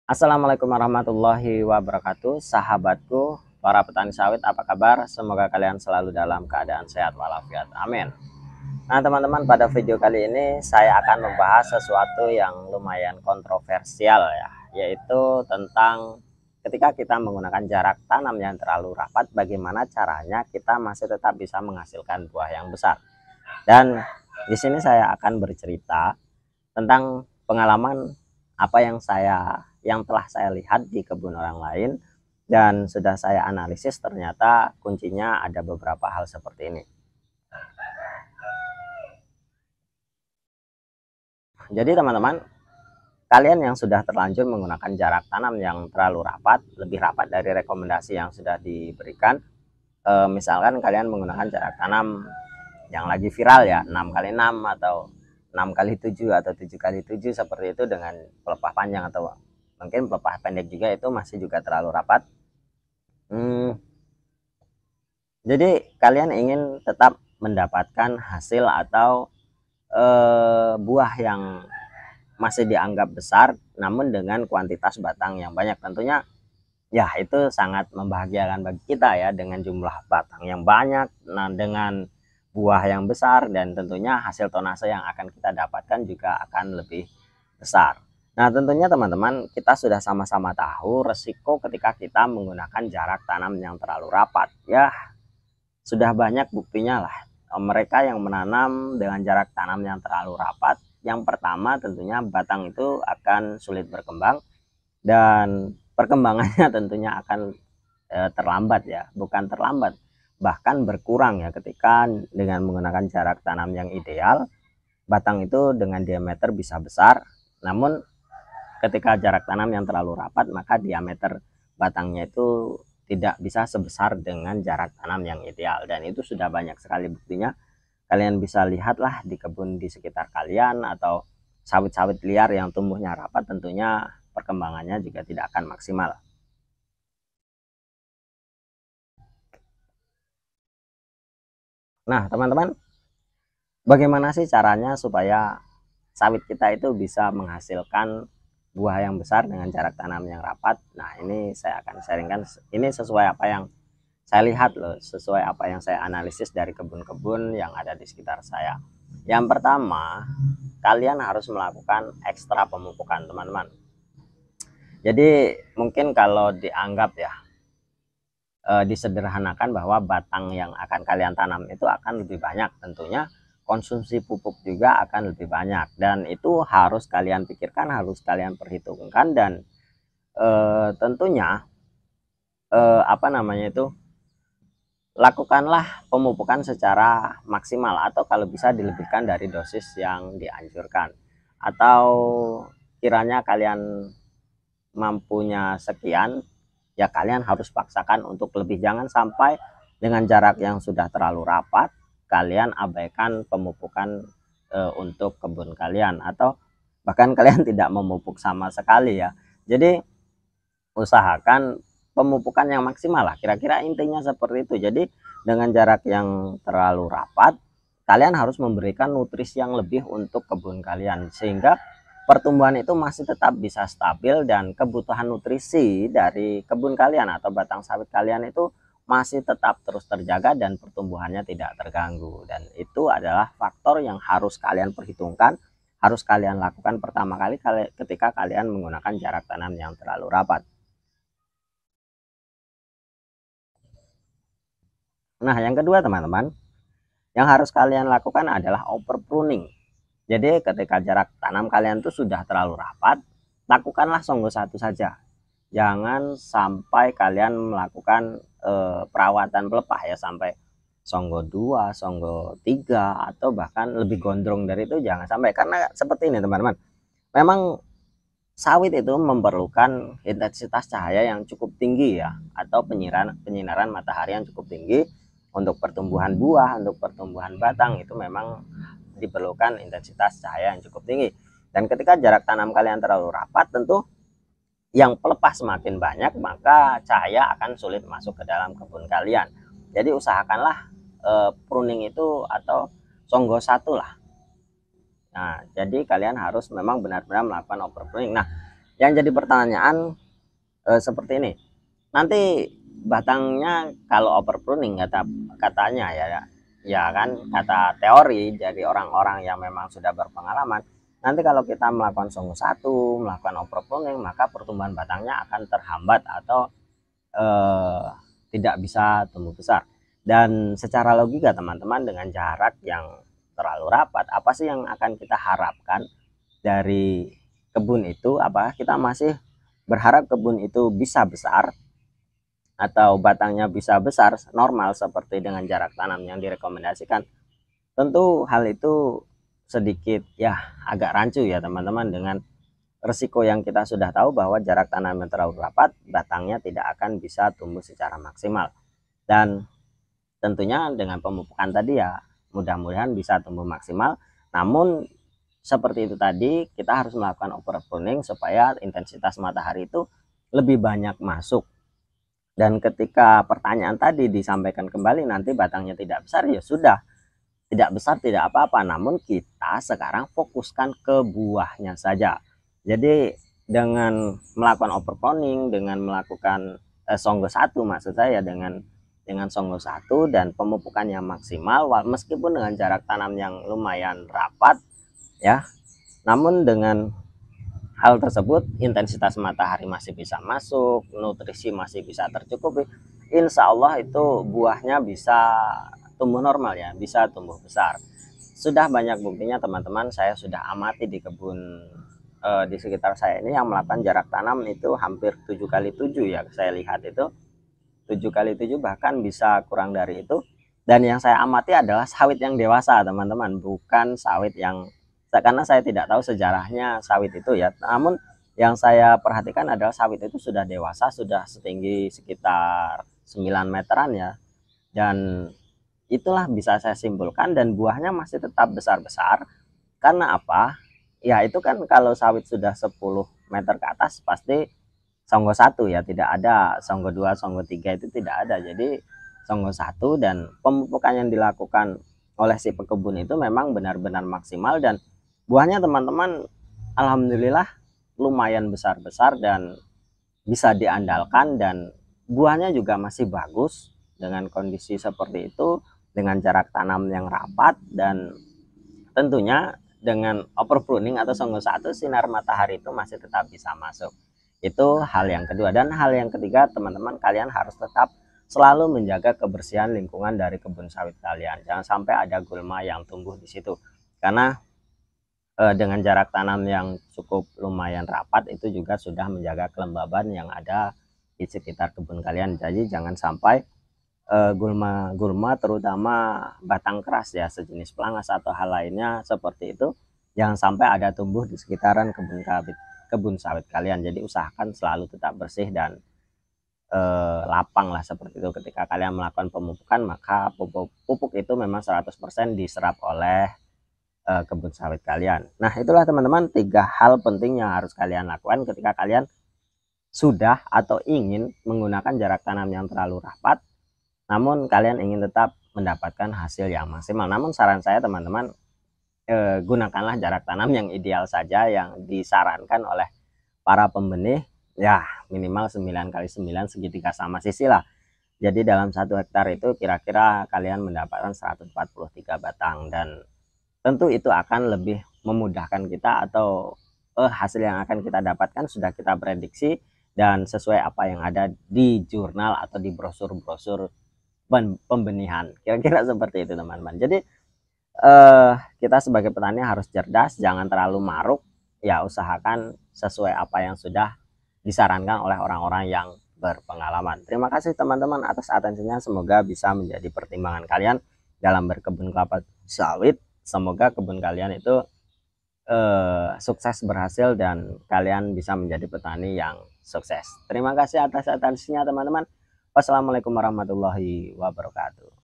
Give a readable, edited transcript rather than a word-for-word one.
Assalamualaikum warahmatullahi wabarakatuh, sahabatku, para petani sawit, apa kabar? Semoga kalian selalu dalam keadaan sehat walafiat. Amin. Nah, teman-teman, pada video kali ini saya akan membahas sesuatu yang lumayan kontroversial ya, yaitu tentang ketika kita menggunakan jarak tanam yang terlalu rapat, bagaimana caranya kita masih tetap bisa menghasilkan buah yang besar. Dan di sini saya akan bercerita tentang pengalaman apa yang telah saya lihat di kebun orang lain, dan sudah saya analisis, ternyata kuncinya ada beberapa hal seperti ini. Jadi teman-teman, kalian yang sudah terlanjur menggunakan jarak tanam yang terlalu rapat, lebih rapat dari rekomendasi yang sudah diberikan, misalkan kalian menggunakan jarak tanam yang lagi viral ya, 6x6 atau 6x7 atau 7x7 seperti itu, dengan pelepah panjang atau mungkin pelepah pendek juga, itu masih juga terlalu rapat. Jadi kalian ingin tetap mendapatkan hasil atau buah yang masih dianggap besar namun dengan kuantitas batang yang banyak. Tentunya ya itu sangat membahagiakan bagi kita ya, dengan jumlah batang yang banyak, nah dengan buah yang besar, dan tentunya hasil tonase yang akan kita dapatkan juga akan lebih besar. Nah, tentunya teman-teman, kita sudah sama-sama tahu resiko ketika kita menggunakan jarak tanam yang terlalu rapat ya. Sudah banyak buktinya lah, mereka yang menanam dengan jarak tanam yang terlalu rapat, yang pertama tentunya batang itu akan sulit berkembang, dan perkembangannya tentunya akan terlambat ya, bukan terlambat, bahkan berkurang ya. Ketika dengan menggunakan jarak tanam yang ideal, batang itu dengan diameter bisa besar, namun ketika jarak tanam yang terlalu rapat, maka diameter batangnya itu tidak bisa sebesar dengan jarak tanam yang ideal, dan itu sudah banyak sekali buktinya. Kalian bisa lihatlah di kebun di sekitar kalian atau sawit-sawit liar yang tumbuhnya rapat, tentunya perkembangannya juga tidak akan maksimal. Nah, teman-teman, bagaimana sih caranya supaya sawit kita itu bisa menghasilkan buah yang besar dengan jarak tanam yang rapat? Nah, ini saya akan sharingkan. Ini sesuai apa yang saya lihat loh, sesuai apa yang saya analisis dari kebun-kebun yang ada di sekitar saya. Yang pertama, kalian harus melakukan ekstra pemupukan, teman-teman. Jadi mungkin kalau dianggap ya, disederhanakan bahwa batang yang akan kalian tanam itu akan lebih banyak, tentunya konsumsi pupuk juga akan lebih banyak, dan itu harus kalian pikirkan, harus kalian perhitungkan, dan tentunya apa namanya itu, lakukanlah pemupukan secara maksimal, atau kalau bisa dilebihkan dari dosis yang dianjurkan. Atau kiranya kalian mampunya sekian, ya kalian harus paksakan untuk lebih. Jangan sampai dengan jarak yang sudah terlalu rapat kalian abaikan pemupukan untuk kebun kalian, atau bahkan kalian tidak memupuk sama sekali ya. Jadi usahakan pemupukan yang maksimal lah, kira-kira intinya seperti itu. Jadi dengan jarak yang terlalu rapat, kalian harus memberikan nutrisi yang lebih untuk kebun kalian, sehingga pertumbuhan itu masih tetap bisa stabil, dan kebutuhan nutrisi dari kebun kalian atau batang sawit kalian itu masih tetap terus terjaga, dan pertumbuhannya tidak terganggu. Dan itu adalah faktor yang harus kalian perhitungkan, harus kalian lakukan pertama kali ketika kalian menggunakan jarak tanam yang terlalu rapat. Nah, yang kedua teman-teman, yang harus kalian lakukan adalah over pruning. Jadi ketika jarak tanam kalian tuh sudah terlalu rapat, lakukanlah songgo satu saja. Jangan sampai kalian melakukan perawatan pelepah ya, sampai songgo 2, songgo 3, atau bahkan lebih gondrong dari itu, jangan sampai. Karena seperti ini teman-teman, memang sawit itu memerlukan intensitas cahaya yang cukup tinggi ya, atau penyinaran matahari yang cukup tinggi untuk pertumbuhan buah, untuk pertumbuhan batang. Itu memang diperlukan intensitas cahaya yang cukup tinggi. Dan ketika jarak tanam kalian terlalu rapat, tentu yang pelepah semakin banyak, maka cahaya akan sulit masuk ke dalam kebun kalian. Jadi usahakanlah pruning itu atau songgo satu lah. Nah, jadi kalian harus memang benar-benar melakukan over pruning. Nah, Yang jadi pertanyaan seperti ini, nanti batangnya kalau overpruning katanya ya kan, kata teori dari orang-orang yang memang sudah berpengalaman, nanti kalau kita melakukan songgo satu, melakukan overpruning, maka pertumbuhan batangnya akan terhambat atau eh, tidak bisa tumbuh besar. Dan secara logika teman-teman, dengan jarak yang terlalu rapat, apa sih yang akan kita harapkan dari kebun itu? Apakah kita masih berharap kebun itu bisa besar atau batangnya bisa besar normal seperti dengan jarak tanam yang direkomendasikan? Tentu hal itu sedikit ya agak rancu ya teman-teman, dengan resiko yang kita sudah tahu bahwa jarak tanam yang terlalu rapat, batangnya tidak akan bisa tumbuh secara maksimal. Dan tentunya dengan pemupukan tadi ya mudah-mudahan bisa tumbuh maksimal. Namun seperti itu tadi, kita harus melakukan overpruning supaya intensitas matahari itu lebih banyak masuk. Dan ketika pertanyaan tadi disampaikan kembali, nanti batangnya tidak besar, ya sudah, tidak besar tidak apa-apa. Namun kita sekarang fokuskan ke buahnya saja. Jadi dengan melakukan overpruning, dengan melakukan songgo satu, maksud saya dengan songgo satu dan pemupukan yang maksimal, meskipun dengan jarak tanam yang lumayan rapat ya, namun dengan hal tersebut intensitas matahari masih bisa masuk, nutrisi masih bisa tercukupi, insya Allah itu buahnya bisa tumbuh normal ya, bisa tumbuh besar. Sudah banyak buktinya teman-teman, saya sudah amati di kebun di sekitar saya ini yang melakukan jarak tanam itu hampir 7x7 ya, saya lihat itu 7x7, bahkan bisa kurang dari itu. Dan yang saya amati adalah sawit yang dewasa teman-teman, bukan sawit yang, karena saya tidak tahu sejarahnya sawit itu ya, namun yang saya perhatikan adalah sawit itu sudah dewasa, sudah setinggi sekitar 9 meteran ya. Dan itulah bisa saya simpulkan, dan buahnya masih tetap besar-besar. Karena apa? Ya itu kan kalau sawit sudah 10 meter ke atas pasti songgo satu ya, tidak ada songgo dua, songgo tiga, itu tidak ada. Jadi songgo satu, dan pemupukan yang dilakukan oleh si pekebun itu memang benar-benar maksimal, dan buahnya teman-teman alhamdulillah lumayan besar-besar dan bisa diandalkan, dan buahnya juga masih bagus dengan kondisi seperti itu, dengan jarak tanam yang rapat, dan tentunya dengan overpruning atau songgo satu, sinar matahari itu masih tetap bisa masuk. Itu hal yang kedua. Dan hal yang ketiga teman-teman, kalian harus tetap selalu menjaga kebersihan lingkungan dari kebun sawit kalian. Jangan sampai ada gulma yang tumbuh di situ, karena dengan jarak tanam yang cukup lumayan rapat itu juga sudah menjaga kelembaban yang ada di sekitar kebun kalian. Jadi jangan sampai gulma-gulma, terutama batang keras ya, sejenis pelangas atau hal lainnya seperti itu, jangan sampai ada tumbuh di sekitaran kebun sawit kalian. Jadi usahakan selalu tetap bersih dan lapang lah seperti itu. Ketika kalian melakukan pemupukan, maka pupuk itu memang 100% diserap oleh kebun sawit kalian. Nah itulah teman-teman 3 hal penting yang harus kalian lakukan ketika kalian sudah atau ingin menggunakan jarak tanam yang terlalu rapat, namun kalian ingin tetap mendapatkan hasil yang maksimal. Namun saran saya teman-teman, gunakanlah jarak tanam yang ideal saja, yang disarankan oleh para pembenih ya, minimal 9x9 segitiga sama sisi lah. Jadi dalam 1 hektar itu kira-kira kalian mendapatkan 143 batang, dan tentu itu akan lebih memudahkan kita, atau hasil yang akan kita dapatkan sudah kita prediksi dan sesuai apa yang ada di jurnal atau di brosur-brosur pembenihan, kira-kira seperti itu teman-teman. Jadi kita sebagai petani harus cerdas, jangan terlalu maruk ya, usahakan sesuai apa yang sudah disarankan oleh orang-orang yang berpengalaman. Terima kasih teman-teman atas atensinya, semoga bisa menjadi pertimbangan kalian dalam berkebun kelapa sawit. Semoga kebun kalian itu sukses, berhasil, dan kalian bisa menjadi petani yang sukses. Terima kasih atas atensinya teman-teman. Wassalamualaikum warahmatullahi wabarakatuh.